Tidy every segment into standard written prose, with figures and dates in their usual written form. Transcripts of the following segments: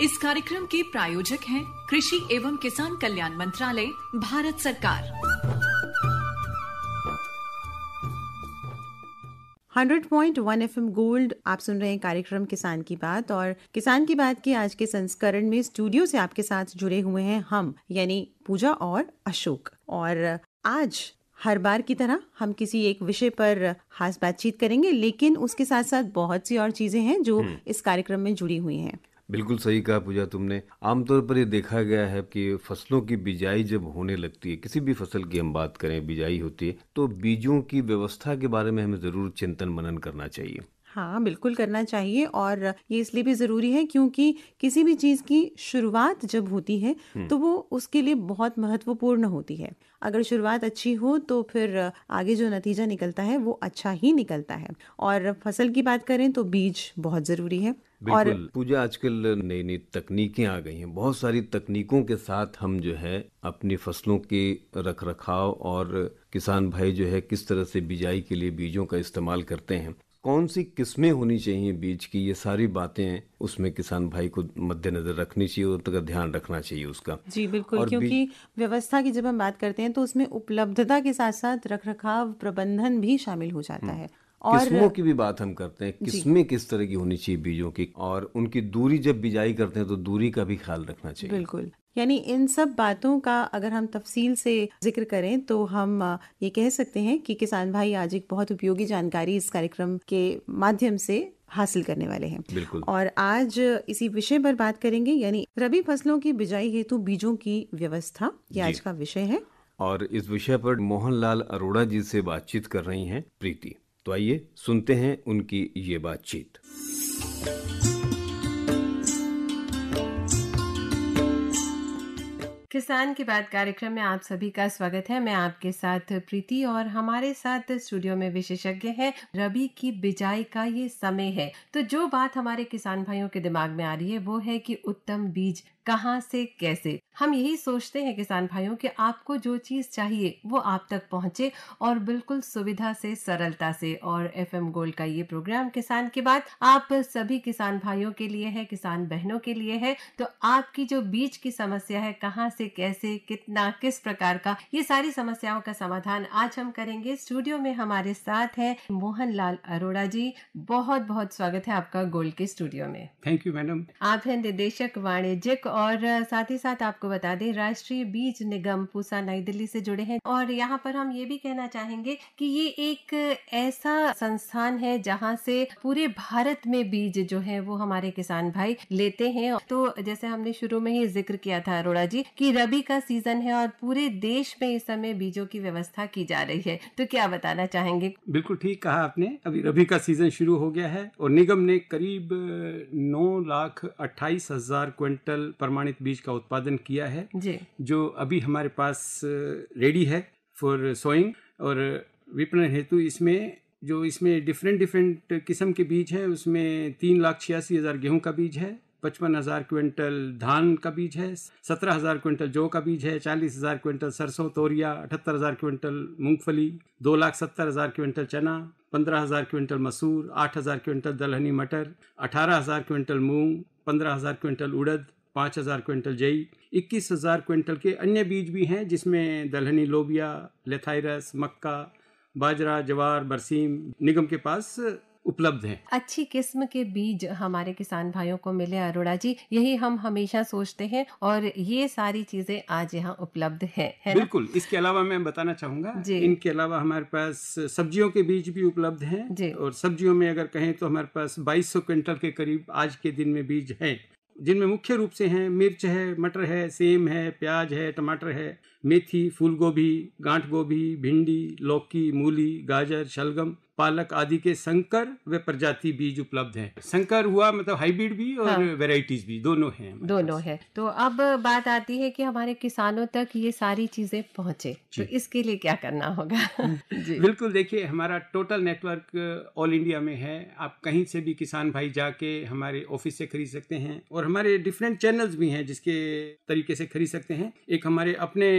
इस कार्यक्रम के प्रायोजक हैं कृषि एवं किसान कल्याण मंत्रालय, भारत सरकार। 100.1 FM गोल्ड आप सुन रहे हैं कार्यक्रम किसान की बात। और किसान की बात के आज के संस्करण में स्टूडियो से आपके साथ जुड़े हुए हैं हम, यानी पूजा और अशोक। और आज हर बार की तरह हम किसी एक विषय पर खास बातचीत करेंगे, लेकिन उसके साथ साथ बहुत सी और चीजें हैं जो इस कार्यक्रम में जुड़ी हुई हैं। बिल्कुल सही कहा पूजा तुमने। आमतौर पर ये देखा गया है कि फसलों की बिजाई जब होने लगती है, किसी भी फसल की हम बात करें, बिजाई होती है, तो बीजों की व्यवस्था के बारे में हमें जरूर चिंतन मनन करना चाहिए। हाँ, बिल्कुल करना चाहिए। और ये इसलिए भी ज़रूरी है क्योंकि किसी भी चीज़ की शुरुआत जब होती है तो वो उसके लिए बहुत महत्वपूर्ण होती है। अगर शुरुआत अच्छी हो तो फिर आगे जो नतीजा निकलता है वो अच्छा ही निकलता है। और फसल की बात करें तो बीज बहुत ज़रूरी है। बिल्कुल पूजा, आजकल नई नई तकनीकें आ गई हैं। बहुत सारी तकनीकों के साथ हम जो है अपनी फसलों के रख रखाव और किसान भाई जो है किस तरह से बिजाई के लिए बीजों का इस्तेमाल करते हैं, कौन सी किस्में होनी चाहिए बीज की, ये सारी बातें उसमें किसान भाई को मद्देनजर रखनी चाहिए और उसका ध्यान रखना चाहिए उसका। जी बिल्कुल, क्योंकि व्यवस्था की जब हम बात करते हैं तो उसमें उपलब्धता के साथ साथ रखरखाव प्रबंधन भी शामिल हो जाता है। और किस्मों की भी बात हम करते हैं, किस्में किस तरह की होनी चाहिए बीजों की, और उनकी दूरी जब बिजाई करते हैं तो दूरी का भी ख्याल रखना चाहिए। बिल्कुल, यानी इन सब बातों का अगर हम तफसील से जिक्र करें तो हम ये कह सकते हैं कि किसान भाई आज एक बहुत उपयोगी जानकारी इस कार्यक्रम के माध्यम से हासिल करने वाले हैं। बिल्कुल। और आज इसी विषय पर बात करेंगे, यानी रबी फसलों की बिजाई हेतु बीजों की व्यवस्था, ये आज का विषय है। और इस विषय पर मोहनलाल अरोड़ा जी से बातचीत कर रही हैं प्रीति। तो आइए सुनते हैं उनकी ये बातचीत। किसान की बात कार्यक्रम में आप सभी का स्वागत है। मैं आपके साथ प्रीति और हमारे साथ स्टूडियो में विशेषज्ञ हैं। रबी की बिजाई का ये समय है, तो जो बात हमारे किसान भाइयों के दिमाग में आ रही है वो है कि उत्तम बीज कहाँ से कैसे। हम यही सोचते हैं किसान भाइयों कि आपको जो चीज चाहिए वो आप तक पहुंचे और बिल्कुल सुविधा से, सरलता से। और FM गोल्ड का ये प्रोग्राम किसान की बात आप सभी किसान भाइयों के लिए है, किसान बहनों के लिए है। तो आपकी जो बीज की समस्या है, कहाँ से कैसे, कितना, किस प्रकार का, ये सारी समस्याओं का समाधान आज हम करेंगे। स्टूडियो में हमारे साथ है मोहनलाल अरोड़ा जी। बहुत बहुत स्वागत है आपका गोल्ड के स्टूडियो में। Thank you madam. आप हैं निदेशक वाणिज्यिक और साथ ही साथ आपको बता दें राष्ट्रीय बीज निगम पूसा नई दिल्ली से जुड़े हैं। और यहाँ पर हम ये भी कहना चाहेंगे कि ये एक ऐसा संस्थान है जहाँ से पूरे भारत में बीज जो है वो हमारे किसान भाई लेते हैं। तो जैसे हमने शुरू में ही जिक्र किया था अरोड़ा जी कि रबी का सीजन है और पूरे देश में इस समय बीजों की व्यवस्था की जा रही है, तो क्या बताना चाहेंगे? बिल्कुल ठीक कहा आपने। अभी रबी का सीजन शुरू हो गया है और निगम ने करीब 9,28,000 क्विंटल प्रमाणित बीज का उत्पादन किया है जी, जो अभी हमारे पास रेडी है फॉर सोइंग। और विपणन हेतु इसमें डिफरेंट किस्म के बीज हैं। उसमें 3,86,000 गेहूं का बीज है, 55,000 क्विंटल धान का बीज है, 17,000 क्विंटल जौ का बीज है, 40,000 क्विंटल सरसों तोरिया, 78,000 क्विंटल मूंगफली, 2,70,000 क्विंटल चना, 15,000 क्विंटल मसूर, 8,000 क्विंटल दलहनी मटर, 18,000 क्विंटल मूंग, 15,000 क्विंटल उड़द, 5,000 क्विंटल जई, 21,000 क्विंटल के अन्य बीज भी हैं जिसमें दलहनी लोबिया, लेथाइरस, मक्का, बाजरा, ज्वार, बरसीम निगम के पास उपलब्ध हैं। अच्छी किस्म के बीज हमारे किसान भाइयों को मिले अरोड़ा जी, यही हम हमेशा सोचते हैं और ये सारी चीजें आज यहाँ उपलब्ध है बिल्कुल। इसके अलावा मैं बताना चाहूँगा, इनके अलावा हमारे पास सब्जियों के बीज भी उपलब्ध हैं। और सब्जियों में अगर कहें तो हमारे पास 2,200 क्विंटल के करीब आज के दिन में बीज हैं, जिनमें मुख्य रूप से हैं मिर्च है, मटर है, सेम है, प्याज है, टमाटर है, मेथी, फूल गोभी, गांठ गोभी, भिंडी, लौकी, मूली, गाजर, शलगम, पालक आदि के संकर व प्रजाति बीज उपलब्ध हैं। संकर हुआ मतलब हाइब्रिड भी और वैरायटीज भी दोनों हैं। तो अब बात आती है कि हमारे किसानों तक ये सारी चीजें पहुंचे, तो इसके लिए क्या करना होगा? जी। बिल्कुल, देखिए हमारा टोटल नेटवर्क ऑल इंडिया में है। आप कहीं से भी किसान भाई जाके हमारे ऑफिस से खरीद सकते हैं और हमारे डिफरेंट चैनल्स भी हैं जिसके तरीके से खरीद सकते हैं। एक हमारे अपने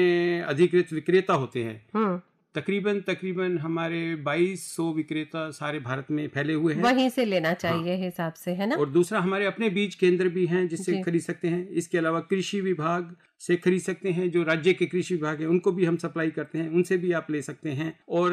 अधिकृत विक्रेता होते हैं तकरीबन हमारे 2200 विक्रेता सारे भारत में फैले हुए हैं। वहीं से लेना चाहिए हिसाब से, है ना। और दूसरा हमारे अपने बीज केंद्र भी हैं जिससे खरीद सकते हैं। इसके अलावा कृषि विभाग से खरीद सकते हैं, जो राज्य के कृषि विभाग है उनको भी हम सप्लाई करते हैं, उनसे भी आप ले सकते हैं। और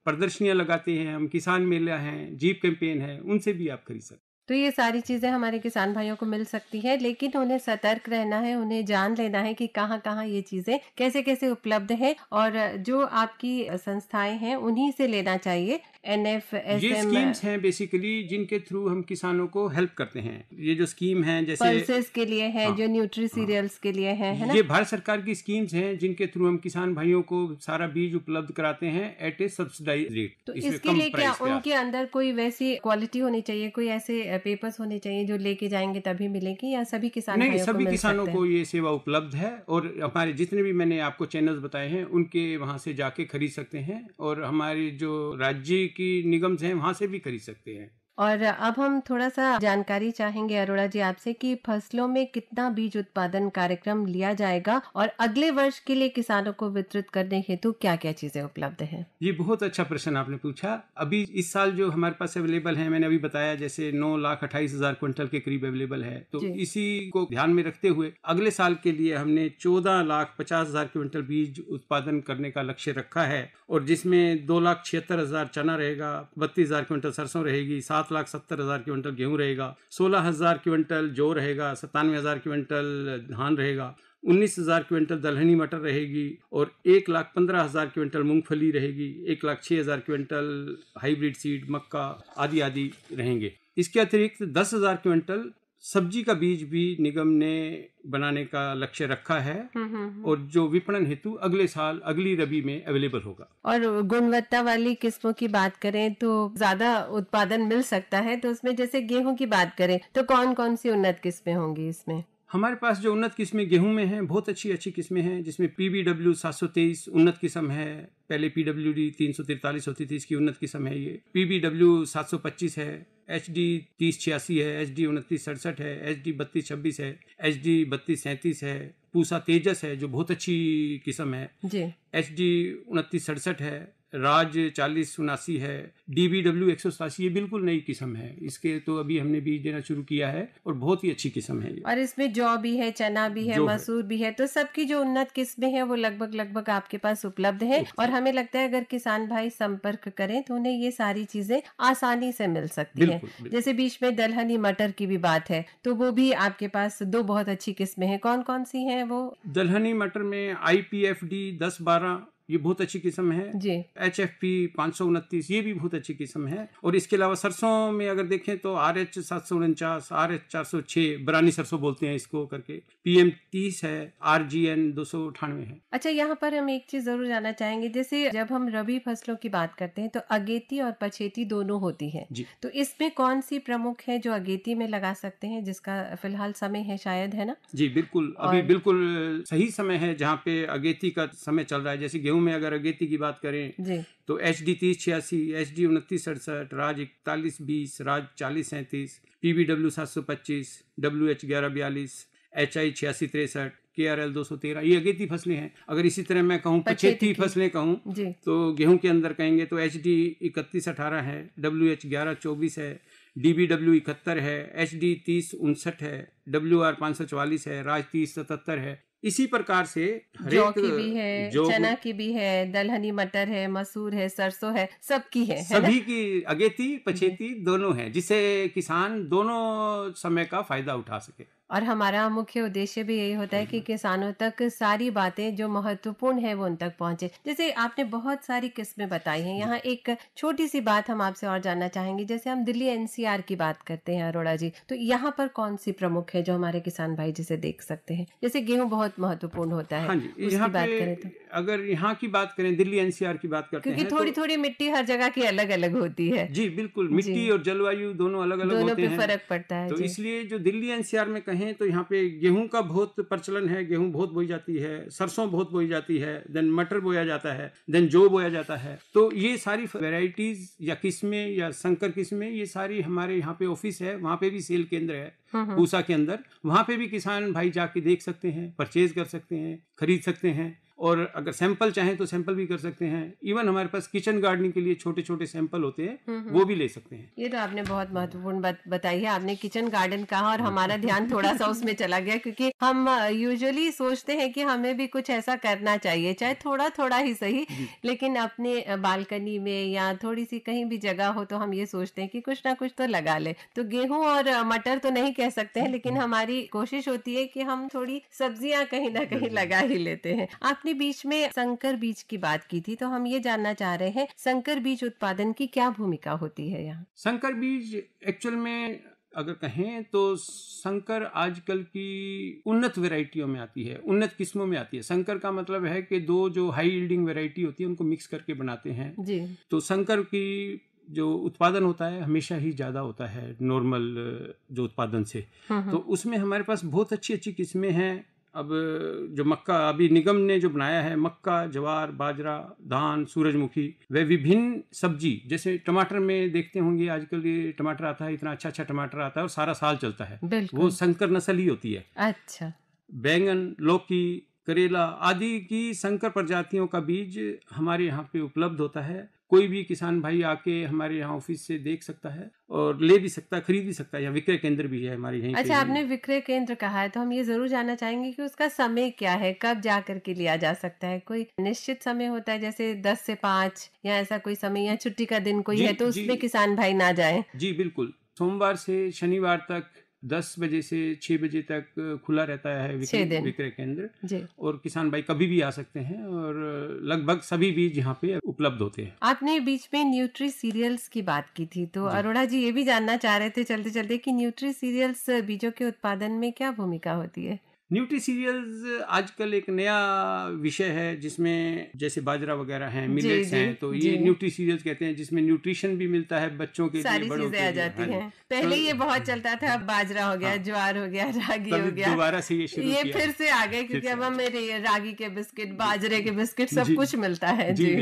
प्रदर्शनियां लगाते हैं हम, किसान मेला है, जीप कैंपेन है, उनसे भी आप खरीद सकते हैं। तो ये सारी चीजें हमारे किसान भाइयों को मिल सकती है, लेकिन उन्हें सतर्क रहना है, उन्हें जान लेना है कि कहाँ कहाँ ये चीजें कैसे कैसे उपलब्ध है, और जो आपकी संस्थाएं हैं उन्हीं से लेना चाहिए। NFSM ये स्कीम्स हैं बेसिकली जिनके थ्रू हम किसानों को हेल्प करते हैं। ये जो स्कीम है जैसे पल्सेस के लिए है, जो न्यूट्री सीरियल्स के लिए है ना। ये भारत सरकार की स्कीम्स हैं जिनके थ्रू हम किसान भाइयों को सारा बीज उपलब्ध कराते हैं एट ए सब्सिडाइज रेट। तो इसके लिए क्या उनके अंदर कोई वैसी क्वालिटी होनी चाहिए, कोई ऐसे पेपर्स होने चाहिए जो लेके जाएंगे तभी मिलेगी, या सभी किसान नहीं, भाइयों सभी को किसानों को ये सेवा उपलब्ध है। और हमारे जितने भी मैंने आपको चैनल्स बताए हैं उनके वहां से जाके खरीद सकते हैं, और हमारी जो राज्य की निगम हैं वहां से भी खरीद सकते हैं। और अब हम थोड़ा सा जानकारी चाहेंगे अरोड़ा जी आपसे कि फसलों में कितना बीज उत्पादन कार्यक्रम लिया जाएगा, और अगले वर्ष के लिए किसानों को वितरित करने हेतु क्या क्या चीजें उपलब्ध हैं। ये बहुत अच्छा प्रश्न आपने पूछा। अभी इस साल जो हमारे पास अवेलेबल है, मैंने अभी बताया जैसे 9,28,000 क्विंटल के करीब अवेलेबल है। तो इसी को ध्यान में रखते हुए अगले साल के लिए हमने 14,50,000 क्विंटल बीज उत्पादन करने का लक्ष्य रखा है, और जिसमें 2,76,000 चना रहेगा, 32,000 क्विंटल सरसों रहेगी, 7,70,000 क्विंटल गेहूं रहेगा, 16,000 क्विंटल जौ रहेगा, 97,000 क्विंटल धान रहेगा, 19,000 क्विंटल दलहनी मटर रहेगी, और 1,15,000 क्विंटल मूंगफली रहेगी, 1,06,000 क्विंटल हाइब्रिड सीड मक्का आदि आदि रहेंगे। इसके अतिरिक्त 10,000 क्विंटल सब्जी का बीज भी निगम ने बनाने का लक्ष्य रखा है, और जो विपणन हेतु अगले साल अगली रबी में अवेलेबल होगा। और गुणवत्ता वाली किस्मों की बात करें तो ज्यादा उत्पादन मिल सकता है, तो उसमें जैसे गेहूं की बात करें तो कौन कौन सी उन्नत किस्में होंगी इसमें। हमारे पास जो उन्नत किस्में गेहूं में हैं बहुत अच्छी किस्में हैं, जिसमें PBW 723 उन्नत किस्म है। पहले PWD 343 होती थी, इसकी उन्नत किस्म है ये। PBW 725 है, HD 3086 है, HD 2967 है, HD 3226 है, HD 3237 है, पूसा तेजस है जो बहुत अच्छी किस्म है जी, HD 2967 है, राज 4079 है, DBW 187 ये बिल्कुल नई किस्म है। इसके तो अभी हमने बीज देना शुरू किया है और बहुत ही अच्छी किस्म है ये। और इसमें जौ भी है, चना भी है, मसूर भी है, तो सबकी जो उन्नत किस्में हैं वो लगभग आपके पास उपलब्ध है। और हमें लगता है अगर किसान भाई संपर्क करें तो उन्हें ये सारी चीजें आसानी से मिल सकती है। जैसे बीच में दलहनी मटर की भी बात है, तो वो भी आपके पास दो बहुत अच्छी किस्में हैं। कौन कौन सी हैं वो? दलहनी मटर में IPFD 1012 ये बहुत अच्छी किस्म है जी। HFP 529 ये भी बहुत अच्छी किस्म है। और इसके अलावा सरसों में अगर देखें तो RH 749, RH 406 बरानी सरसों बोलते हैं इसको करके, PM 30 है, RGN 298 है। अच्छा, यहाँ पर हम एक चीज जरूर जानना चाहेंगे, जैसे जब हम रबी फसलों की बात करते हैं तो अगेती और पछेती दोनों होती है, तो इसमें कौन सी प्रमुख है जो अगेती में लगा सकते हैं, जिसका फिलहाल समय है शायद, है ना? जी बिल्कुल, अभी बिल्कुल सही समय है जहाँ पे अगेती का समय चल रहा है। जैसे गेहूं में अगर अगेती की बात करें तो HD 3086, HD 2967, राज 4120, राज 4037, PBW 725, WH 1142, HI 8663, KRL 213 ये अगेती फसलें हैं। अगर इसी तरह मैं कहूँ पछेती फसलें कहूँ तो गेहूं के अंदर कहेंगे तो HD 3118 है, WH 1124 है, DBW 71 है, HD 3059 है, WR 544 है, राज 3077 है। इसी प्रकार से जौ की भी है, चना की भी है, दलहनी मटर है, मसूर है, सरसों है, सबकी है, सभी की अगेती पछेती दोनों है, जिससे किसान दोनों समय का फायदा उठा सके। और हमारा मुख्य उद्देश्य भी यही होता है कि किसानों तक सारी बातें जो महत्वपूर्ण है वो उन तक पहुंचे। जैसे आपने बहुत सारी किस्में बताई हैं, यहाँ एक छोटी सी बात हम आपसे और जानना चाहेंगे। जैसे हम दिल्ली NCR की बात करते हैं अरोड़ा जी, तो यहाँ पर कौन सी प्रमुख है जो हमारे किसान भाई जिसे देख सकते हैं? जैसे गेहूं बहुत महत्वपूर्ण होता है, उसकी बात करें तो अगर यहाँ की बात करें, दिल्ली NCR की बात करते हैं, क्योंकि थोड़ी थोड़ी मिट्टी हर जगह की अलग अलग होती है। जी बिल्कुल, मिट्टी और जलवायु दोनों अलग अलग होते हैं, फर्क पड़ता है। तो इसलिए जो दिल्ली NCR में कहें तो यहाँ पे गेहूं का बहुत प्रचलन है, गेहूं बहुत बोई जाती है, सरसों बहुत बोई जाती है, देन मटर बोया जाता है, देन जौ बोया जाता है। तो ये सारी वैरायटीज या किस्में या संकर किस्में ये सारी हमारे यहाँ पे ऑफिस है, वहाँ पे भी सेल केंद्र है पूसा के अंदर, वहाँ पे भी किसान भाई जाके देख सकते हैं, परचेज कर सकते हैं, खरीद सकते हैं। और अगर सैंपल चाहें तो सैंपल भी कर सकते हैं। इवन हमारे पास किचन गार्डनिंग के लिए छोटे छोटे सैंपल होते हैं, वो भी ले सकते हैं। ये तो आपने बहुत महत्वपूर्ण बात बताई है। आपने किचन गार्डन कहा और हमारा ध्यान थोड़ा सा उसमें चला गया, क्योंकि हम यूजुअली सोचते हैं कि हमें भी कुछ ऐसा करना चाहिए, चाहे थोड़ा थोड़ा ही सही, लेकिन अपने बालकनी में या थोड़ी सी कहीं भी जगह हो तो हम ये सोचते हैं कि कुछ ना कुछ तो लगा ले। तो गेहूं और मटर तो नहीं कह सकते हैं, लेकिन हमारी कोशिश होती है कि हम थोड़ी सब्जियां कहीं ना कहीं लगा ही लेते हैं। आपने बीच में संकर बीज की बात की थी, तो हम ये जानना चाह रहे हैं संकर बीज उत्पादन की क्या भूमिका होती है यहाँ? संकर बीज एक्चुअल में अगर कहें तो संकर आजकल की उन्नत वैरायटियों में आती है, उन्नत किस्मों में आती है। संकर का मतलब है कि दो जो हाई यील्डिंग वैरायटी होती है उनको मिक्स करके बनाते हैं जी। तो संकर की जो उत्पादन होता है हमेशा ही ज़्यादा होता है नॉर्मल जो उत्पादन से। तो उसमें हमारे पास बहुत अच्छी अच्छी किस्में हैं। अब जो मक्का अभी निगम ने जो बनाया है, मक्का, ज्वार, बाजरा, धान, सूरजमुखी, वे विभिन्न सब्जी, जैसे टमाटर में देखते होंगे आजकल ये टमाटर आता है, इतना अच्छा अच्छा टमाटर आता है और सारा साल चलता है, वो संकर नस्ल ही होती है। अच्छा। बैंगन, लौकी, करेला आदि की संकर प्रजातियों का बीज हमारे यहाँ पे उपलब्ध होता है। कोई भी किसान भाई आके हमारे यहाँ ऑफिस से देख सकता है और ले भी सकता है, खरीद भी सकता है। या विक्रय केंद्र भी है हमारे यहाँ। अच्छा, आपने विक्रय केंद्र कहा है तो हम ये जरूर जानना चाहेंगे कि उसका समय क्या है, कब जा करके लिया जा सकता है? कोई निश्चित समय होता है जैसे 10 से 5 या ऐसा कोई समय, या छुट्टी का दिन कोई है तो उसमें किसान भाई ना जाए? जी बिल्कुल, सोमवार से शनिवार तक 10 बजे से 6 बजे तक खुला रहता है विक्रय केंद्र जी। और किसान भाई कभी भी आ सकते हैं और लगभग सभी बीज यहाँ पे उपलब्ध होते हैं। आपने बीच में न्यूट्री सीरियल्स की बात की थी, तो अरोड़ा जी ये भी जानना चाह रहे थे चलते चलते कि न्यूट्री सीरियल्स बीजों के उत्पादन में क्या भूमिका होती है? न्यूट्री सीरियल्स आजकल एक नया विषय है जिसमें जैसे बाजरा वगैरह हैं, मिलेट्स हैं, तो ये न्यूट्री सीरियल्स कहते हैं, जिसमें न्यूट्रिशन भी मिलता है बच्चों के सारी लिए, चीजें आ जाती हैं। पहले ये बहुत चलता था, बाजरा हो गया, ज्वार हो गया, रागी हो गया, दोबारा से ये फिर से आ गए, क्योंकि अब हमें रागी के बिस्किट, बाजरे के बिस्किट सब कुछ मिलता है जी।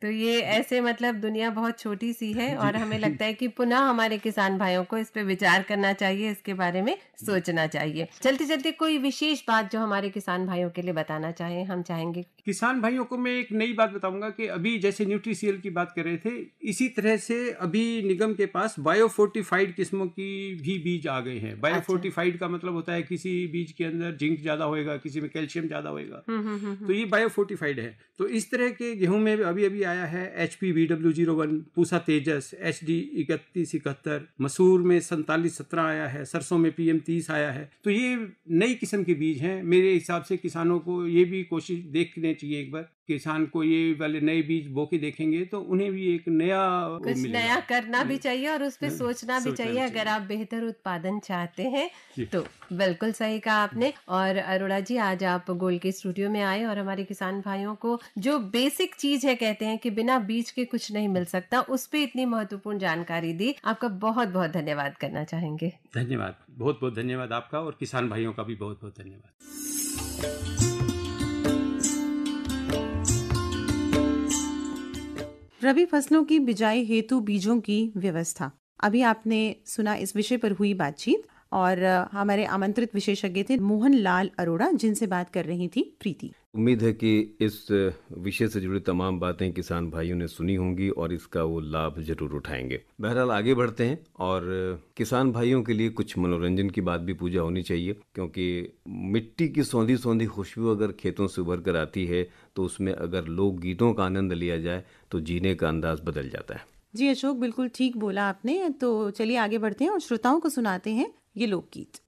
तो ये ऐसे मतलब दुनिया बहुत छोटी सी है और हमें लगता है कि पुनः हमारे किसान भाइयों को इस पे विचार करना चाहिए, इसके बारे में सोचना चाहिए। चलते चलते कोई विशेष बात जो हमारे किसान भाइयों के लिए बताना चाहें, हम चाहेंगे। किसान भाइयों को मैं एक नई बात बताऊंगा कि अभी जैसे न्यूट्रीसीएल की बात कर रहे थे, इसी तरह से अभी निगम के पास बायोफोर्टिफाइड किस्मों की भी बीज आ गए हैं। बायोफोर्टिफाइड का मतलब होता है किसी बीज के अंदर जिंक ज्यादा होएगा, किसी में कैल्शियम ज्यादा होएगा, तो ये बायोफोर्टिफाइड है। तो इस तरह के गेहूं में अभी अभी आया है HP BW01, Pusa Tejas, HD 3171, मसूर में 4717 आया है, सरसों में PM 30 आया है। तो ये नई किस्म के बीज हैं। मेरे हिसाब से किसानों को ये भी कोशिश देखने चाहिए एक बार। किसान को ये वाले नए बीज बो के देखेंगे तो उन्हें भी एक नया कुछ नया करना भी चाहिए और उस पर सोचना भी चाहिए। अगर आप बेहतर उत्पादन चाहते हैं तो बिल्कुल सही कहा आपने। और अरोड़ा जी, आज आप गोल्ड के स्टूडियो में आए और हमारे किसान भाइयों को जो बेसिक चीज है, कहते हैं कि बिना बीज के कुछ नहीं मिल सकता, उस पे इतनी महत्वपूर्ण जानकारी दी। आपका बहुत बहुत धन्यवाद करना चाहेंगे। धन्यवाद, बहुत बहुत धन्यवाद आपका, और किसान भाइयों का भी बहुत बहुत धन्यवाद। रबी फसलों की बिजाई हेतु बीजों की व्यवस्था। अभी आपने सुना इस विषय पर हुई बातचीत और हमारे आमंत्रित विशेषज्ञ थे मोहन लाल अरोड़ा, जिनसे बात कर रही थी प्रीति। उम्मीद है कि इस विषय से जुड़ी तमाम बातें किसान भाइयों ने सुनी होंगी और इसका वो लाभ जरूर उठाएंगे। बहरहाल आगे बढ़ते हैं और किसान भाइयों के लिए कुछ मनोरंजन की बात भी पूजा होनी चाहिए, क्योंकि मिट्टी की सौंधी सौंधी खुशबू अगर खेतों से उभर कर आती है तो उसमें अगर लोक गीतों का आनंद लिया जाए तो जीने का अंदाज बदल जाता है। जी अशोक, बिल्कुल ठीक बोला आपने। तो चलिए आगे बढ़ते हैं और श्रोताओं को सुनाते हैं ये लोकगीत।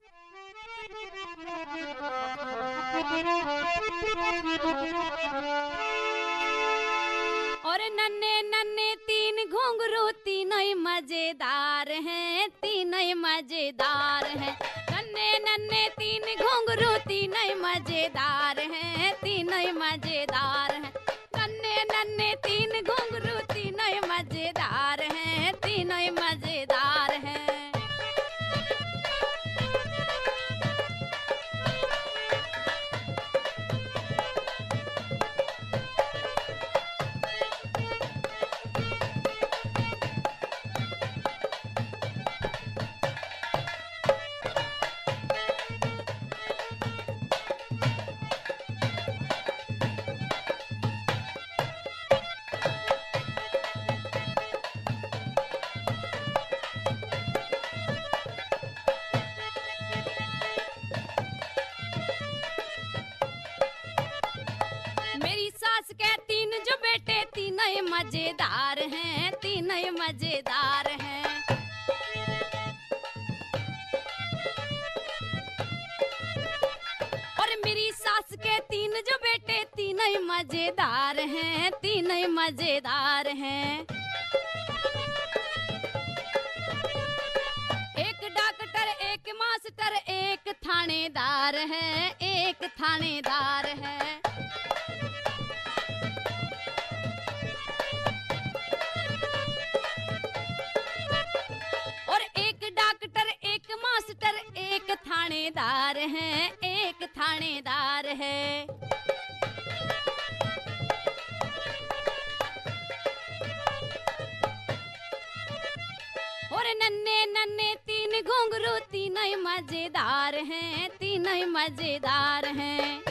और नन्हे नन्हे तीन घुंघरू तीनों ही मजेदार हैं, तीनों ही मजेदार हैं। नन्हे नन्हे तीन घुंघरू तीनों ही मजेदार हैं, तीनों ही मजेदार हैं। नन्हे नन्हे तीन घुंघरू तीनों ही मजेदार हैं, तीनों ही मजेदार हैं। तीन जो बेटे तीनों ही मजेदार हैं, तीनों ही मजेदार हैं। एक डॉक्टर, एक मास्टर, एक थानेदार है, एक थानेदार है। और एक डॉक्टर, एक मास्टर, एक थानेदार है, एक थानेदार है। और नन्हे नन्हे तीन घुंघरू तीनों ही मजेदार हैं, तीनों ही मजेदार हैं।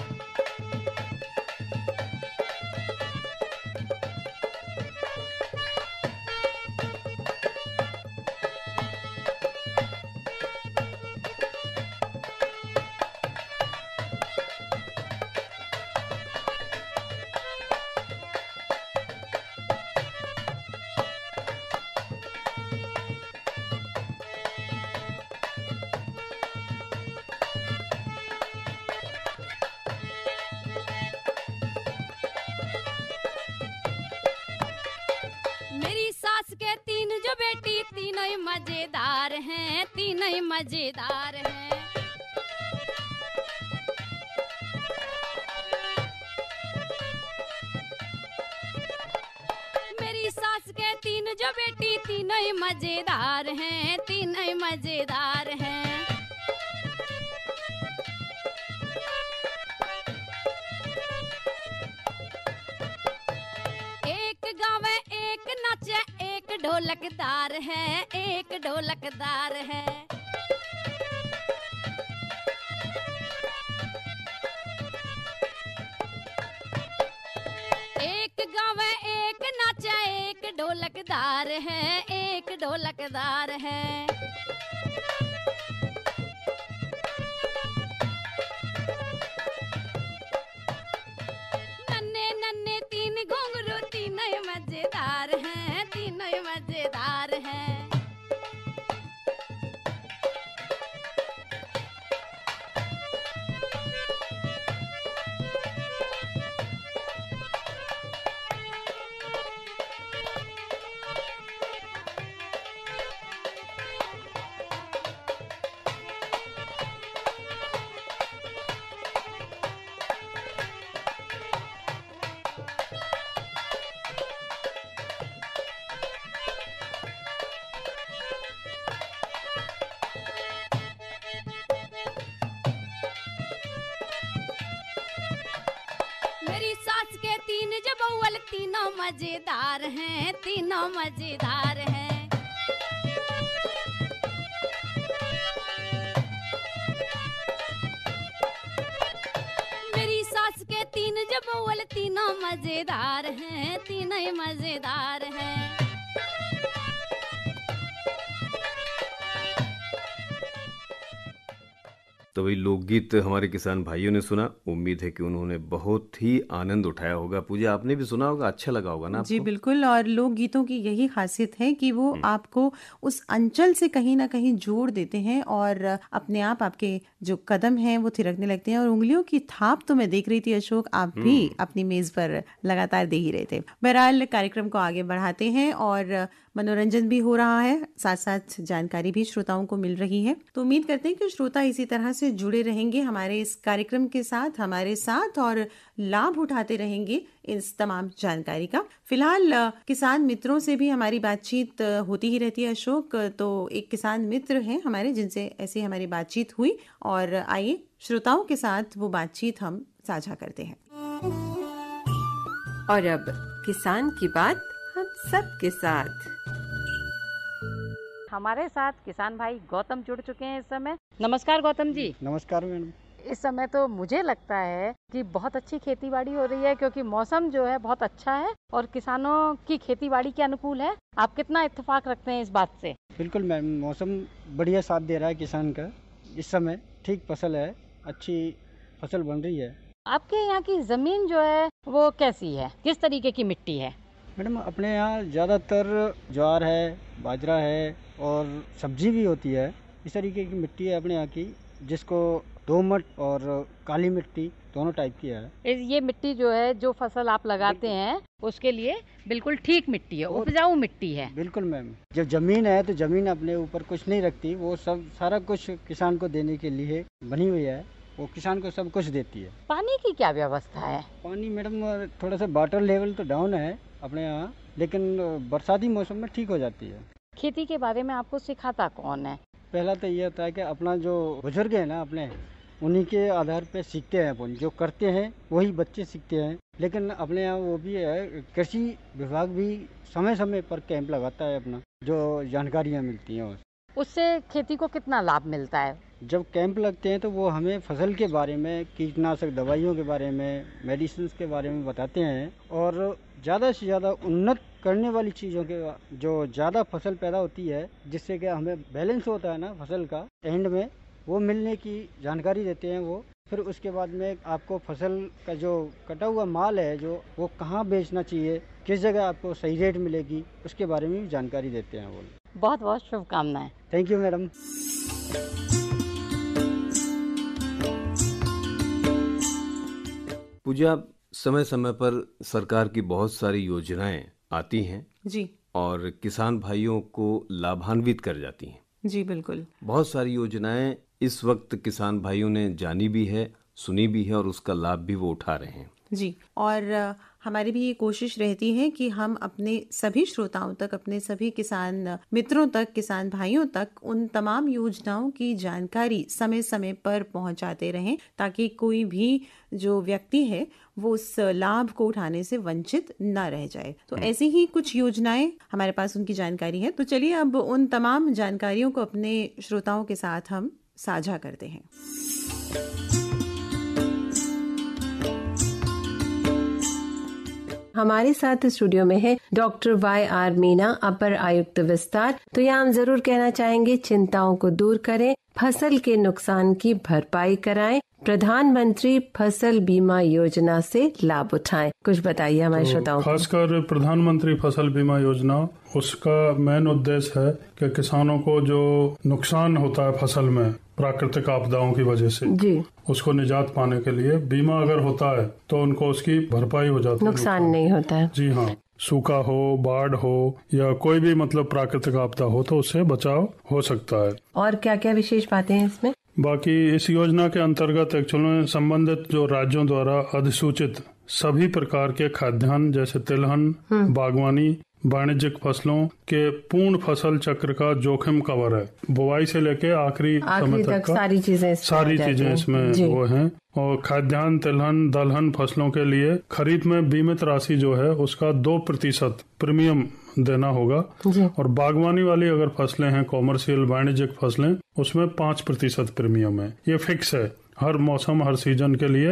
मेरी सास के तीन जो बेटी तीनों ही मजेदार हैं, तीनों ही मजेदार हैं। मेरी सास के तीन जो बेटी तीनों ही मजेदार हैं, तीनों ही मजेदार हैं। एक गावे एक नाचे एक ढोलकदार है, एक ढोलकदार है। एक गावे एक नाचे एक ढोलकदार है, एक ढोलकदार है। नन्हे नन्हे तीन घुंघरू तीनों ही मजेदार हैं, तीनों ही मजेदार हैं। मेरी सास के तीन जब अव्वल तीनों मजेदार हैं, तीनों मजेदार हैं। मेरी सास के तीन जब अव्वल तीनों मजेदार हैं, तीनों ही मजेदार हैं। तो वही लोकगीत हमारे किसान भाइयों ने सुना। उम्मीद है कि उन्होंने बहुत ही आनंद उठाया होगा। पूजा, आपने भी सुना होगा, अच्छा लगा होगा ना जी आपको? बिल्कुल। और लोकगीतों की यही खासियत है कि वो आपको उस अंचल से कहीं ना कहीं जोड़ देते हैं और अपने आप आपके जो कदम हैं वो थिरकने लगते हैं। और उंगलियों की थाप तो मैं देख रही थी अशोक, आप भी अपनी मेज पर लगातार दे ही रहे थे। बहरहाल कार्यक्रम को आगे बढ़ाते हैं और मनोरंजन भी हो रहा है, साथ साथ जानकारी भी श्रोताओं को मिल रही है। तो उम्मीद करते हैं कि श्रोता इसी तरह से जुड़े रहेंगे हमारे इस कार्यक्रम के साथ, हमारे साथ, और लाभ उठाते रहेंगे इस तमाम जानकारी का। फिलहाल किसान मित्रों से भी हमारी बातचीत होती ही रहती है अशोक। तो एक किसान मित्र हैं हमारे जिनसे ऐसी हमारी बातचीत हुई, और आइए श्रोताओं के साथ वो बातचीत हम साझा करते हैं। और अब किसान की बात हम सब के साथ। हमारे साथ किसान भाई गौतम जुड़ चुके हैं इस समय। नमस्कार गौतम जी। नमस्कार मैडम। इस समय तो मुझे लगता है कि बहुत अच्छी खेतीबाड़ी हो रही है, क्योंकि मौसम जो है बहुत अच्छा है और किसानों की खेतीबाड़ी के अनुकूल है। आप कितना इत्तेफाक रखते हैं इस बात से? बिल्कुल मैम, मौसम बढ़िया साथ दे रहा है किसान का। इस समय ठीक फसल है, अच्छी फसल बन रही है। आपके यहाँ की जमीन जो है वो कैसी है, किस तरीके की मिट्टी है? मैडम अपने यहाँ ज़्यादातर ज्वार है, बाजरा है और सब्जी भी होती है। इस तरीके की मिट्टी है अपने यहाँ की। जिसको दोमट और काली मिट्टी दोनों टाइप की है। ये मिट्टी जो है, जो फसल आप लगाते हैं उसके लिए बिल्कुल ठीक मिट्टी है, उपजाऊ मिट्टी है। बिल्कुल मैम, जब जमीन है तो जमीन अपने ऊपर कुछ नहीं रखती, वो सब सारा कुछ किसान को देने के लिए बनी हुई है, वो किसान को सब कुछ देती है। पानी की क्या व्यवस्था है? पानी मैडम थोड़ा सा वाटर लेवल तो डाउन है अपने यहाँ, लेकिन बरसाती मौसम में ठीक हो जाती है। खेती के बारे में आपको सिखाता कौन है? पहला तो ये होता है कि अपना जो बुजुर्ग है ना, अपने उन्हीं के आधार पे सीखते हैं, अपन जो करते हैं वही बच्चे सीखते हैं। लेकिन अपने यहाँ वो भी है, कृषि विभाग भी समय समय पर कैंप लगाता है अपना, जो जानकारियाँ मिलती हैं उससे खेती को कितना लाभ मिलता है? जब कैंप लगते हैं तो वो हमें फसल के बारे में, कीटनाशक दवाइयों के बारे में, मेडिसिन के बारे में बताते हैं, और ज़्यादा से ज़्यादा उन्नत करने वाली चीज़ों के जो ज़्यादा फसल पैदा होती है, जिससे कि हमें बैलेंस होता है ना फसल का एंड में, वो मिलने की जानकारी देते हैं वो। फिर उसके बाद में आपको फसल का जो कटा हुआ माल है, जो वो कहाँ बेचना चाहिए, किस जगह आपको सही रेट मिलेगी, उसके बारे में भी जानकारी देते हैं वो। बहुत बहुत शुभकामनाएं। Thank you madam. पूजा, समय समय पर सरकार की बहुत सारी योजनाएं आती हैं जी, और किसान भाइयों को लाभान्वित कर जाती हैं। जी बिल्कुल। बहुत सारी योजनाएं इस वक्त किसान भाइयों ने जानी भी है, सुनी भी है, और उसका लाभ भी वो उठा रहे हैं। जी, और हमारी भी ये कोशिश रहती है कि हम अपने सभी श्रोताओं तक, अपने सभी किसान मित्रों तक, किसान भाइयों तक उन तमाम योजनाओं की जानकारी समय समय पर पहुंचाते रहें, ताकि कोई भी जो व्यक्ति है वो उस लाभ को उठाने से वंचित न रह जाए। तो ऐसी ही कुछ योजनाएं हमारे पास, उनकी जानकारी है। तो चलिए अब उन तमाम जानकारियों को अपने श्रोताओं के साथ हम साझा करते हैं। हमारे साथ स्टूडियो में है डॉक्टर Y.R. मीना, अपर आयुक्त विस्तार। तो यहाँ हम जरूर कहना चाहेंगे, चिंताओं को दूर करें, फसल के नुकसान की भरपाई कराएं, प्रधानमंत्री फसल बीमा योजना से लाभ उठाएं। कुछ बताइए हमारे श्रोताओं को। खासकर प्रधानमंत्री फसल बीमा योजना, उसका मेन उद्देश्य है कि किसानों को जो नुकसान होता है फसल में प्राकृतिक आपदाओं की वजह से जी, उसको निजात पाने के लिए बीमा अगर होता है तो उनको उसकी भरपाई हो जाती है, नुकसान नहीं होता है। जी हाँ, सूखा हो, बाढ़ हो या कोई भी मतलब प्राकृतिक आपदा हो तो उससे बचाव हो सकता है। और क्या क्या विशेष बातें हैं इसमें? बाकी इस योजना के अंतर्गत एक्चुअली संबंधित जो राज्यों द्वारा अधिसूचित सभी प्रकार के खाद्यान्न जैसे तिलहन, बागवानी, वाणिज्यिक फसलों के पूर्ण फसल चक्र का जोखिम कवर है। बुआई से लेके आखिरी समय तक सारी चीजें इसमें वो हैं। और खाद्यान्न, तिलहन, दलहन फसलों के लिए खरीफ में बीमित राशि जो है उसका 2% प्रीमियम देना होगा, और बागवानी वाली अगर फसलें हैं, कॉमर्शियल वाणिज्यिक फसलें, उसमें 5% प्रीमियम है। ये फिक्स है हर मौसम, हर सीजन के लिए।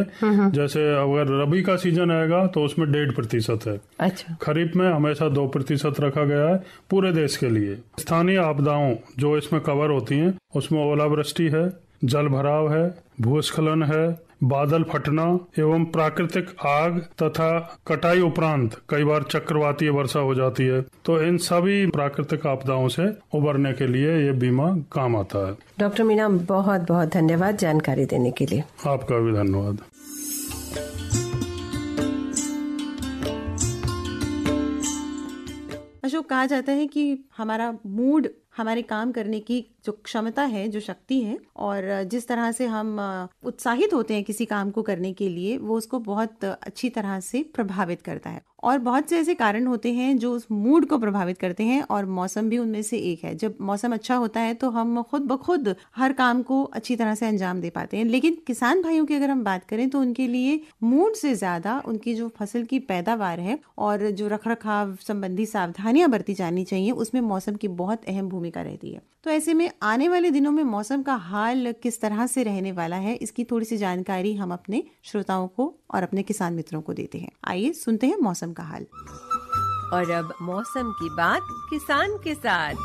जैसे अगर रबी का सीजन आएगा तो उसमें 1.5% है। अच्छा। खरीफ में हमेशा 2% रखा गया है पूरे देश के लिए। स्थानीय आपदाओं जो इसमें कवर होती हैं उसमें ओलावृष्टि है, जल भराव है, भूस्खलन है, बादल फटना एवं प्राकृतिक आग तथा कटाई उपरांत कई बार चक्रवातीय वर्षा हो जाती है। तो इन सभी प्राकृतिक आपदाओं से उबरने के लिए ये बीमा काम आता है। डॉक्टर मीना, बहुत बहुत धन्यवाद जानकारी देने के लिए। आपका भी धन्यवाद। अशोक, कहा जाता है कि हमारा मूड हमारे काम करने की जो क्षमता है, जो शक्ति है, और जिस तरह से हम उत्साहित होते हैं किसी काम को करने के लिए, वो उसको बहुत अच्छी तरह से प्रभावित करता है। और बहुत से ऐसे कारण होते हैं जो उस मूड को प्रभावित करते हैं, और मौसम भी उनमें से एक है। जब मौसम अच्छा होता है तो हम खुद ब खुद हर काम को अच्छी तरह से अंजाम दे पाते हैं। लेकिन किसान भाइयों की अगर हम बात करें तो उनके लिए मूड से ज्यादा उनकी जो फसल की पैदावार है और जो रखरखाव संबंधी सावधानियां बरती जानी चाहिए, उसमें मौसम की बहुत अहम भूमिका रहती है। तो ऐसे में आने वाले दिनों में मौसम का हाल किस तरह से रहने वाला है, इसकी थोड़ी सी जानकारी हम अपने श्रोताओं को और अपने किसान मित्रों को देते हैं। आइए सुनते हैं मौसम का हाल। और अब मौसम की बात किसान के साथ।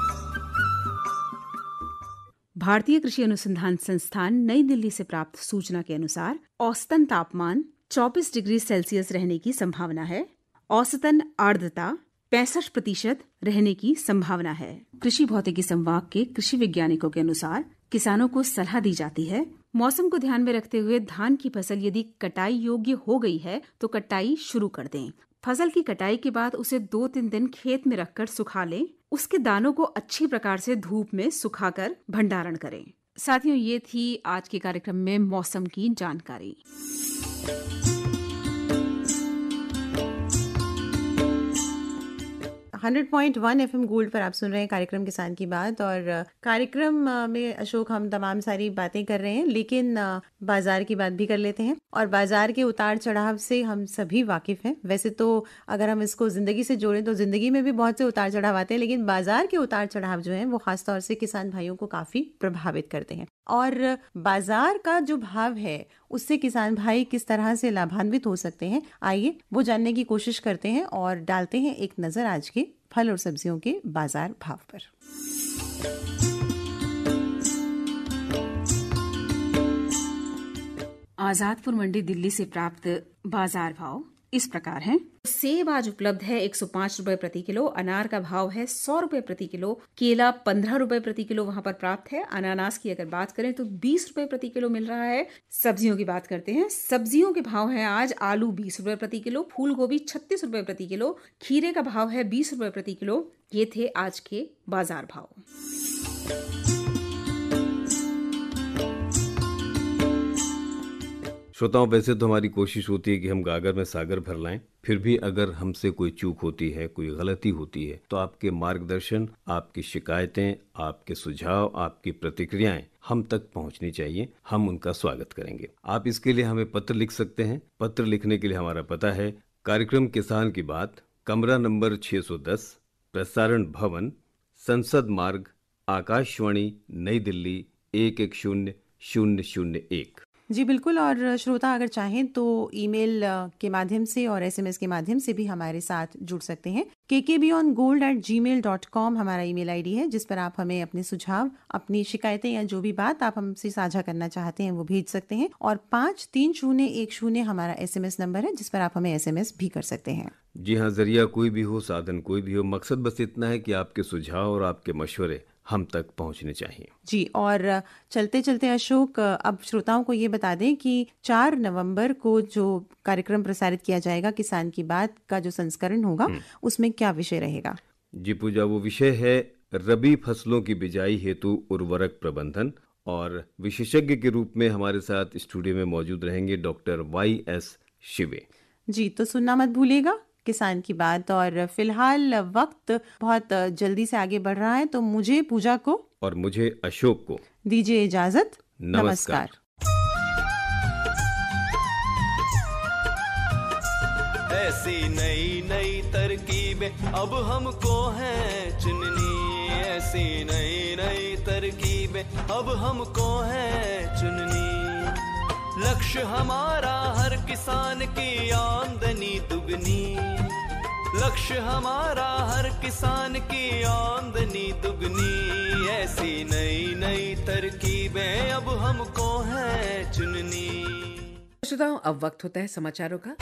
भारतीय कृषि अनुसंधान संस्थान नई दिल्ली से प्राप्त सूचना के अनुसार औसतन तापमान 24 डिग्री सेल्सियस रहने की संभावना है। औसतन आर्द्रता 65% रहने की संभावना है। कृषि भौतिकी संभाग के कृषि वैज्ञानिकों के अनुसार किसानों को सलाह दी जाती है। मौसम को ध्यान में रखते हुए धान की फसल यदि कटाई योग्य हो गई है तो कटाई शुरू कर दें। फसल की कटाई के बाद उसे 2-3 दिन खेत में रखकर सुखा लें। उसके दानों को अच्छी प्रकार से धूप में सुखाकर भंडारण करें। साथियों, ये थी आज के कार्यक्रम में मौसम की जानकारी। 100.1 FM गोल्ड पर आप सुन रहे हैं कार्यक्रम किसान की बात। और कार्यक्रम में अशोक हम तमाम सारी बातें कर रहे हैं, लेकिन बाजार की बात भी कर लेते हैं। और बाजार के उतार चढ़ाव से हम सभी वाकिफ हैं। वैसे तो अगर हम इसको जिंदगी से जोड़ें तो जिंदगी में भी बहुत से उतार चढ़ाव आते हैं, लेकिन बाजार के उतार चढ़ाव जो हैं वो खासतौर से किसान भाइयों को काफी प्रभावित करते हैं। और बाजार का जो भाव है उससे किसान भाई किस तरह से लाभान्वित हो सकते हैं, आइए वो जानने की कोशिश करते हैं और डालते हैं एक नजर आज के फल और सब्जियों के बाजार भाव पर। आजादपुर मंडी दिल्ली से प्राप्त बाजार भाव इस प्रकार हैं। सेब आज उपलब्ध है 105 रुपए प्रति किलो, अनार का भाव है 100 रुपए प्रति किलो, केला 15 रुपए प्रति किलो वहां पर प्राप्त है। अनानास की अगर बात करें तो 20 रुपए प्रति किलो मिल रहा है। सब्जियों की बात करते हैं। सब्जियों के भाव है आज आलू 20 रुपए प्रति किलो, फूल गोभी 36 रुपए प्रति किलो, खीरे का भाव है 20 रुपए प्रति किलो। ये थे आज के बाजार भाव। श्रोताओं, वैसे तो हमारी कोशिश होती है कि हम गागर में सागर भर लाएं, फिर भी अगर हमसे कोई चूक होती है, कोई गलती होती है, तो आपके मार्गदर्शन, आपकी शिकायतें, आपके सुझाव, आपकी प्रतिक्रियाएं हम तक पहुंचनी चाहिए। हम उनका स्वागत करेंगे। आप इसके लिए हमें पत्र लिख सकते हैं। पत्र लिखने के लिए हमारा पता है कार्यक्रम किसान की बात, कमरा नंबर 610, प्रसारण भवन, संसद मार्ग, आकाशवाणी, नई दिल्ली 110001। जी बिल्कुल। और श्रोता अगर चाहें तो ईमेल के माध्यम से और SMS के माध्यम से भी हमारे साथ जुड़ सकते हैं। kkbongold@gmail.com हमारा ईमेल ID है, जिस पर आप हमें अपने सुझाव, अपनी शिकायतें या जो भी बात आप हमसे साझा करना चाहते हैं वो भेज सकते हैं। और 530110 हमारा SMS नंबर है, जिस पर आप हमें SMS भी कर सकते हैं। जी हाँ, जरिया कोई भी हो, साधन कोई भी हो, मकसद बस इतना है कि आपके सुझाव और आपके मशवरे हम तक पहुंचने चाहिए। जी, और चलते चलते अशोक, अब श्रोताओं को ये बता दें कि 4 नवंबर को जो कार्यक्रम प्रसारित किया जाएगा किसान की बात का जो संस्करण होगा उसमें क्या विषय रहेगा? जी पूजा, वो विषय है रबी फसलों की बिजाई हेतु उर्वरक प्रबंधन। और विशेषज्ञ के रूप में हमारे साथ स्टूडियो में मौजूद रहेंगे डॉक्टर YS शिवे जी। तो सुनना मत भूलिएगा किसान की बात। और फिलहाल वक्त बहुत जल्दी से आगे बढ़ रहा है, तो मुझे पूजा को और मुझे अशोक को दीजिए इजाजत। नमस्कार। ऐसी नई नई तरकीबें अब हमको हैं चुननी, ऐसी नई नई तरकीबें अब हमको हैं चुननी। लक्ष्य हमारा हर किसान की आमदनी दुगनी, लक्ष्य हमारा हर किसान की आमदनी दुगनी। ऐसी नई नई तरकीबें अब हमको हैं चुननी। श्रोताओं, अब वक्त होता है समाचारों का।